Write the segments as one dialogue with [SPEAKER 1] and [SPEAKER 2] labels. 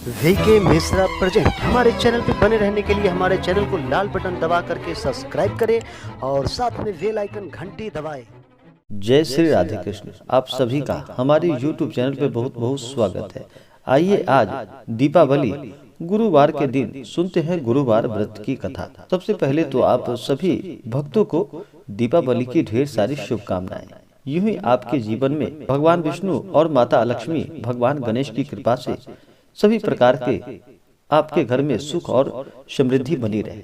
[SPEAKER 1] VK Mishra present. हमारे channel पे बने रहने के लिए हमारे चैनल को लाल बटन दबा करके सब्सक्राइब करें और साथ में बेल आइकन घंटी दबाएं।
[SPEAKER 2] जय श्री राधे कृष्ण। आप सभी का हमारे YouTube चैनल पे बहुत बहुत स्वागत है। आइए आज दीपावली गुरुवार के दिन सुनते हैं गुरुवार व्रत की कथा। सबसे पहले तो आप सभी भक्तों को दीपावली की ढेर सारी शुभकामनाएं। यूं ही आपके जीवन में भगवान विष्णु और माता लक्ष्मी भगवान गणेश की कृपा से सभी प्रकार के आपके घर में सुख और समृद्धि बनी रहे।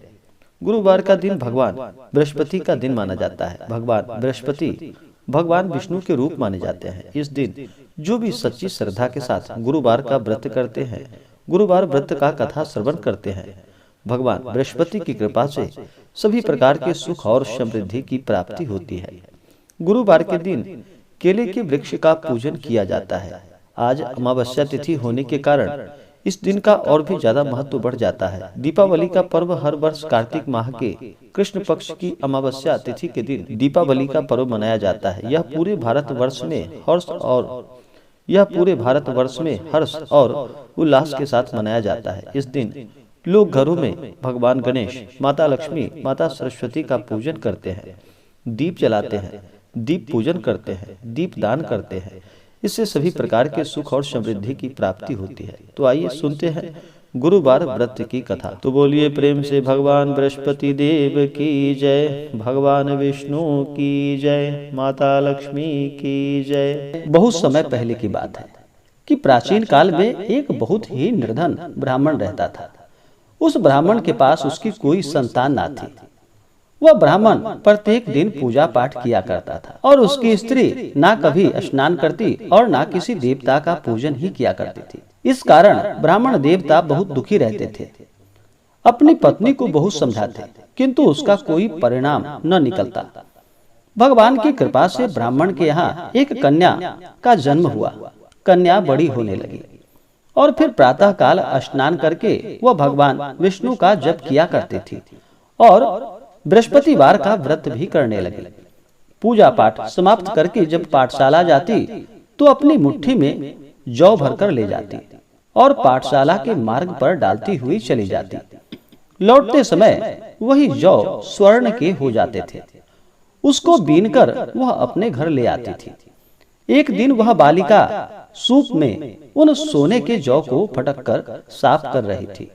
[SPEAKER 2] गुरुवार का दिन भगवान बृहस्पति का दिन माना जाता है। भगवान बृहस्पति भगवान विष्णु के रूप माने जाते हैं। इस दिन जो भी सच्ची श्रद्धा के साथ गुरुवार का व्रत करते हैं, गुरुवार व्रत का कथा श्रवण करते हैं, भगवान बृहस्पति की कृपा से सभी प्रकार के सुख और समृद्धि की प्राप्ति होती है। गुरुवार के दिन केले के वृक्ष का पूजन किया जाता है। आज अमावस्या तिथि होने के कारण इस दिन का और भी ज्यादा महत्व बढ़ जाता है। दीपावली का पर्व हर वर्ष कार्तिक माह के कृष्ण पक्ष की अमावस्या तिथि के दिन दीपावली का पर्व मनाया जाता है। यह पूरे भारतवर्ष में हर्ष और उल्लास के साथ मनाया जाता है। इस दिन लोग घरों में भगवान गणेश, माता लक्ष्मी, माता सरस्वती का पूजन करते हैं, दीप जलाते हैं, दीप पूजन करते हैं, दीप दान करते हैं। इससे सभी प्रकार के सुख और समृद्धि की प्राप्ति होती है। तो आइए सुनते हैं गुरुवार व्रत की कथा। तो बोलिए प्रेम से भगवान बृहस्पति देव की जय, भगवान विष्णु की जय, माता लक्ष्मी की जय। बहुत समय पहले की बात है कि प्राचीन काल में एक बहुत ही निर्धन ब्राह्मण रहता था। उस ब्राह्मण के पास उसकी कोई संतान ना थी। वह ब्राह्मण प्रत्येक दिन पूजा पाठ किया करता था और उसकी स्त्री ना कभी स्नान करती और ना किसी देवता का पूजन ही किया करती थी। इस कारण ब्राह्मण देवता बहुत दुखी रहते थे। अपनी पत्नी को बहुत समझाते किंतु उसका कोई परिणाम न निकलता। भगवान की कृपा से ब्राह्मण के यहाँ एक कन्या का जन्म हुआ। कन्या बड़ी होने लगी और फिर प्रातः काल स्नान करके वह भगवान विष्णु का जप किया करती थी और बृहस्पतिवार का व्रत भी करने लगी। पूजा पाठ समाप्त करके जब पाठशाला जाती तो अपनी मुट्ठी में जौ भरकर ले जाती और पाठशाला के मार्ग पर डालती हुई चली जाती। लौटते समय वही जौ स्वर्ण के हो जाते थे। उसको बीनकर वह अपने घर ले आती थी। एक दिन वह बालिका सूप में उन सोने के जौ को फटक कर साफ कर रही थी।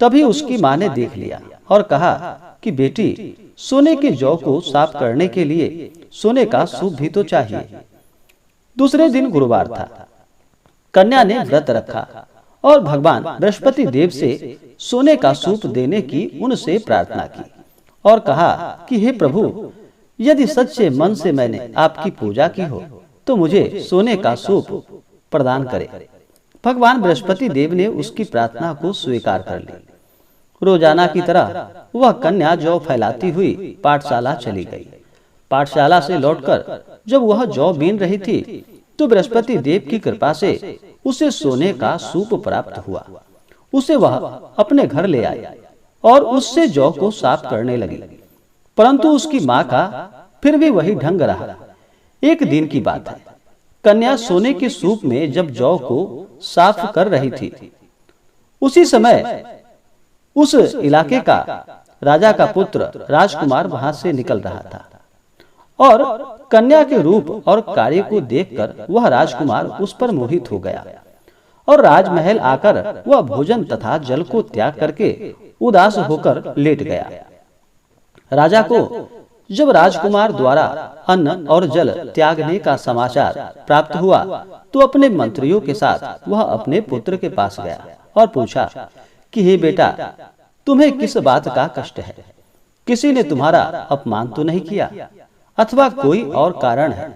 [SPEAKER 2] तभी उसकी माँ ने देख लिया और कहा कि बेटी, सोने के जौ को साफ करने के लिए सोने का सूप भी तो चाहिए। दूसरे दिन गुरुवार था। कन्या ने व्रत रखा और भगवान बृहस्पति देव से सोने का सूप देने की उनसे प्रार्थना की और कहा कि हे प्रभु, यदि सच्चे मन से मैंने आपकी पूजा की हो तो मुझे सोने का सूप प्रदान करें। भगवान बृहस्पति देव ने उसकी प्रार्थना को स्वीकार कर ली। रोजाना की तरह वह कन्या जौ फैलाती हुई पाठशाला चली गई। पाठशाला से लौटकर जब वह जौ बीन रही थी तो बृहस्पति देव की कृपा से उसे सोने का सूप प्राप्त हुआ। उसे वह अपने घर ले आई और उससे जौ को साफ करने लगी, परंतु उसकी माँ का फिर भी वही ढंग रहा। एक दिन की बात है, कन्या सोने के सूप में जब जौ को साफ कर रही थी, उसी समय उस इलाके का राजा का पुत्र राजकुमार वहां से निकल रहा था और कन्या के रूप और कार्य को देखकर वह राजकुमार उस पर मोहित हो गया और राजमहल आकर वह भोजन तथा जल को त्याग करके उदास होकर लेट गया। राजा को जब राजकुमार द्वारा अन्न और जल त्यागने का समाचार प्राप्त हुआ तो अपने मंत्रियों के साथ वह अपने पुत्र के पास गया और पूछा कि हे बेटा, तुम्हें किस बात का कष्ट है? किसी ने तुम्हारा अपमान तो नहीं किया अथवा कोई और कारण है?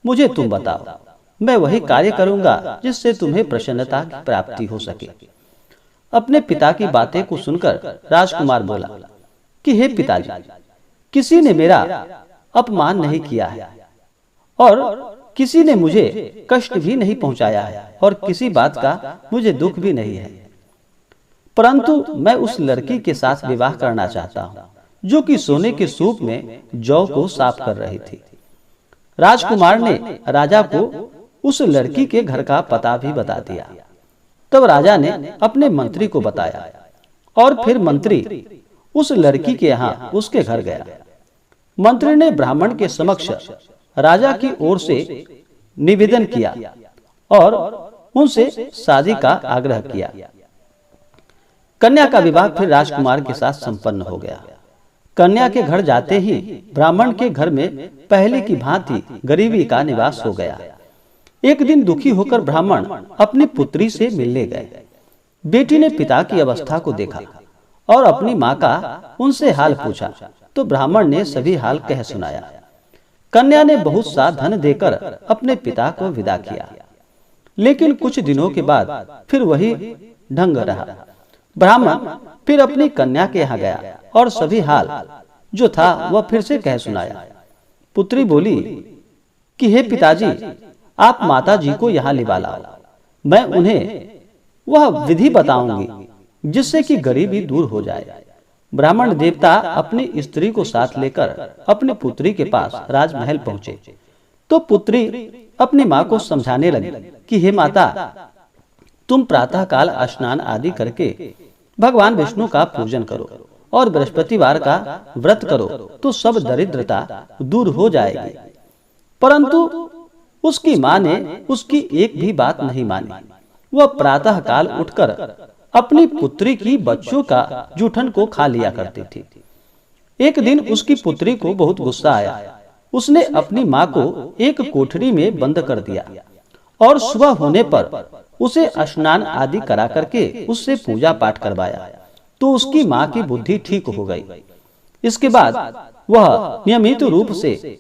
[SPEAKER 2] मुझे तुम बताओ, मैं वही कार्य करूंगा जिससे तुम्हें प्रसन्नता की प्राप्ति हो सके। अपने पिता की बातें को सुनकर राजकुमार बोला कि हे पिताजी, किसी ने मेरा अपमान नहीं किया है और किसी ने मुझे कष्ट भी नहीं पहुंचाया है और किसी बात का मुझे दुख भी नहीं है, परंतु मैं उस लड़की के साथ विवाह करना चाहता हूँ जो कि सोने के सूप में जौ को साफ कर रही थी। राजकुमार ने राजा को उस लड़की के घर का पता भी बता दिया। तब राजा ने अपने मंत्री को बताया और फिर मंत्री उस लड़की के यहाँ उसके घर गया। मंत्री ने ब्राह्मण के समक्ष राजा की ओर से निवेदन किया और उनसे शादी का आग्रह किया। कन्या का विवाह फिर राजकुमार के साथ संपन्न हो गया। कन्या के घर जाते ही ब्राह्मण के घर में पहले की भांति गरीबी का निवास हो गया। एक दिन दुखी होकर ब्राह्मण अपनी पुत्री से मिलने गए। बेटी ने पिता की अवस्था को देखा और अपनी माँ का उनसे हाल पूछा तो ब्राह्मण ने सभी हाल कह सुनाया। कन्या ने बहुत सा धन देकर अपने पिता को विदा किया, लेकिन कुछ दिनों के बाद फिर वही ढंग रहा। ब्राह्मण फिर अपनी कन्या के यहाँ गया और सभी हाल जो था वह फिर से कह सुनाया। पुत्री बोली कि हे पिताजी, आप माता जी को यहाँ लिवा लाओ, मैं उन्हें वह विधि बताऊंगी जिससे कि गरीबी दूर हो जाए। ब्राह्मण देवता अपनी स्त्री को साथ लेकर अपनी पुत्री के पास राजमहल पहुंचे तो पुत्री अपनी माँ को समझाने लगी कि हे माता, तुम प्रातः काल स्नान आदि करके भगवान विष्णु का पूजन करो और बृहस्पतिवार का व्रत करो तो सब दरिद्रता दूर हो जाएगी। परंतु उसकी माँ ने उसकी एक भी बात नहीं मानी। वह प्रातः काल उठकर अपनी पुत्री की बच्चों का जूठन को खा लिया करती थी। एक दिन उसकी पुत्री को बहुत गुस्सा आया। उसने अपनी माँ को एक कोठरी में बंद कर दिया और सुबह होने पर उसे स्नान आदि करा करके उससे पूजा पाठ करवाया तो उसकी माँ की बुद्धि ठीक हो गई। इसके बाद वह नियमित रूप से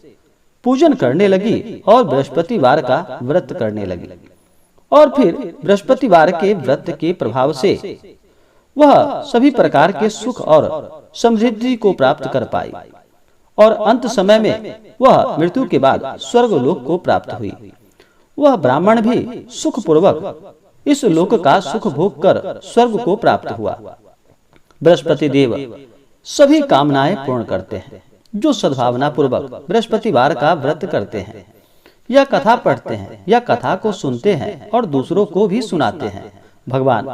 [SPEAKER 2] पूजन करने लगी और बृहस्पतिवार का व्रत करने लगी और फिर बृहस्पतिवार के व्रत के प्रभाव से वह सभी प्रकार के सुख और समृद्धि को प्राप्त कर पाई और अंत समय में वह मृत्यु के बाद स्वर्गलोक को प्राप्त हुई। वह ब्राह्मण भी सुख पूर्वक इस लोक का सुख भोग कर स्वर्ग को प्राप्त हुआ। बृहस्पति देव सभी कामनाएं पूर्ण करते हैं जो सद्भावना पूर्वक बृहस्पतिवार का व्रत करते हैं या कथा पढ़ते हैं या कथा को सुनते हैं और दूसरों को भी सुनाते हैं। भगवान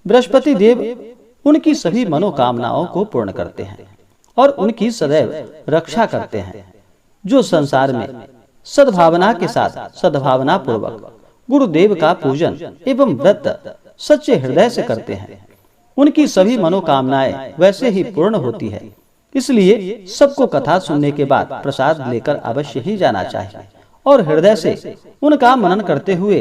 [SPEAKER 2] बृहस्पति देव उनकी सभी मनोकामनाओं को पूर्ण करते हैं और उनकी सदैव रक्षा करते हैं। जो संसार में सद्भावना के साथ सद्भावना पूर्वक गुरुदेव का पूजन एवं व्रत सच्चे हृदय से करते हैं, उनकी सभी मनोकामनाएं वैसे ही पूर्ण होती है। इसलिए सबको कथा सुनने के बाद प्रसाद लेकर अवश्य ही जाना चाहिए और हृदय से उनका मनन करते हुए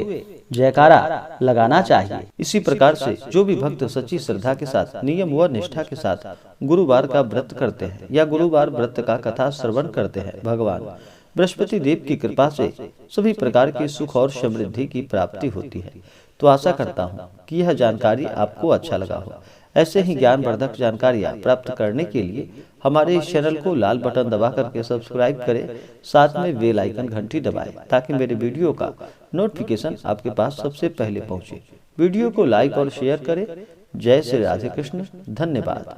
[SPEAKER 2] जयकारा लगाना चाहिए। इसी प्रकार से जो भी भक्त सच्ची श्रद्धा के साथ नियम व निष्ठा के साथ गुरुवार का व्रत करते हैं या गुरुवार व्रत का कथा श्रवण करते हैं, भगवान बृहस्पति देव की कृपा से सभी प्रकार के सुख और समृद्धि की प्राप्ति होती है। तो आशा करता हूँ कि यह जानकारी आपको अच्छा लगा हो। ऐसे ही ज्ञानवर्धक जानकारियाँ प्राप्त करने के लिए हमारे इस चैनल को लाल बटन दबा करके सब्सक्राइब करें, साथ में बेल आइकन घंटी दबाएं ताकि मेरे वीडियो का नोटिफिकेशन आपके पास सबसे पहले पहुंचे। वीडियो को लाइक और शेयर करें। जय श्री राधे कृष्ण। धन्यवाद।